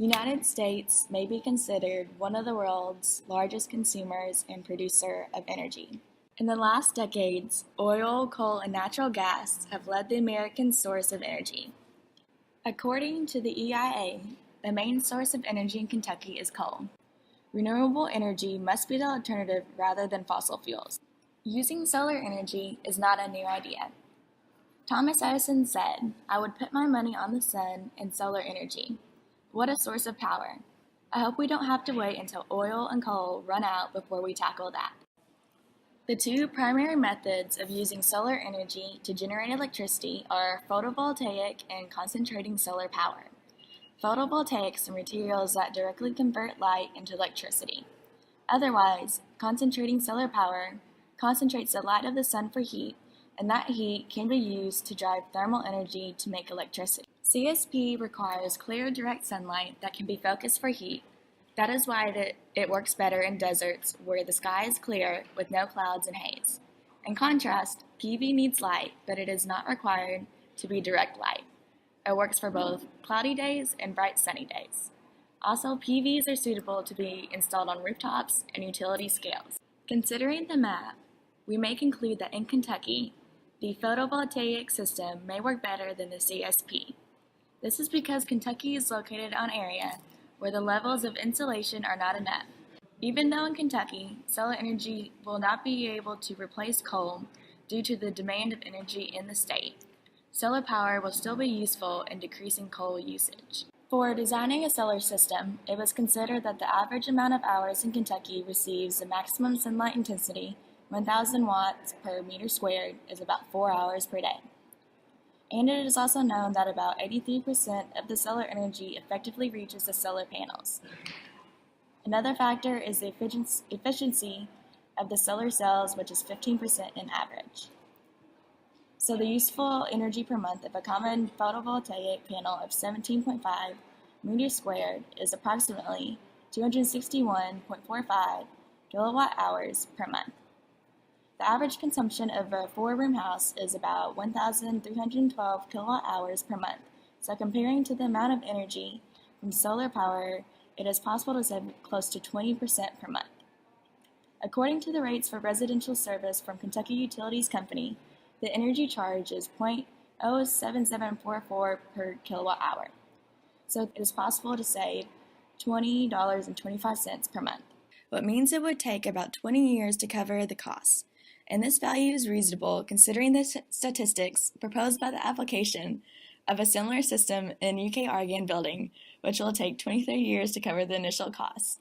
United States may be considered one of the world's largest consumers and producer of energy. In the last decades, oil, coal, and natural gas have led the American source of energy. According to the EIA, the main source of energy in Kentucky is coal. Renewable energy must be the alternative rather than fossil fuels. Using solar energy is not a new idea. Thomas Edison said, "I would put my money on the sun and solar energy." What a source of power. I hope we don't have to wait until oil and coal run out before we tackle that. The two primary methods of using solar energy to generate electricity are photovoltaic and concentrating solar power. Photovoltaics are materials that directly convert light into electricity. Otherwise, concentrating solar power concentrates the light of the sun for heat, and that heat can be used to drive thermal energy to make electricity. CSP requires clear, direct sunlight that can be focused for heat. That is why it works better in deserts where the sky is clear with no clouds and haze. In contrast, PV needs light, but it is not required to be direct light. It works for both cloudy days and bright sunny days. Also, PVs are suitable to be installed on rooftops and utility scales. Considering the map, we may conclude that in Kentucky, the photovoltaic system may work better than the CSP. This is because Kentucky is located on an area where the levels of insulation are not enough. Even though in Kentucky, solar energy will not be able to replace coal due to the demand of energy in the state, solar power will still be useful in decreasing coal usage. For designing a solar system, it was considered that the average amount of hours in Kentucky receives the maximum sunlight intensity, 1,000 watts per meter squared, is about 4 hours per day. And it is also known that about 83% of the solar energy effectively reaches the solar panels. Another factor is the efficiency of the solar cells, which is 15% in average. So the useful energy per month of a common photovoltaic panel of 17.5 meters squared is approximately 261.45 kilowatt hours per month. The average consumption of a 4-room house is about 1,312 kilowatt hours per month. So comparing to the amount of energy from solar power, it is possible to save close to 20% per month. According to the rates for residential service from Kentucky Utilities Company, the energy charge is 0.07744 per kilowatt hour. So it is possible to save $20.25 per month. What means it would take about 20 years to cover the costs. And this value is reasonable considering the statistics proposed by the application of a similar system in UK Argan building, which will take 23 years to cover the initial costs.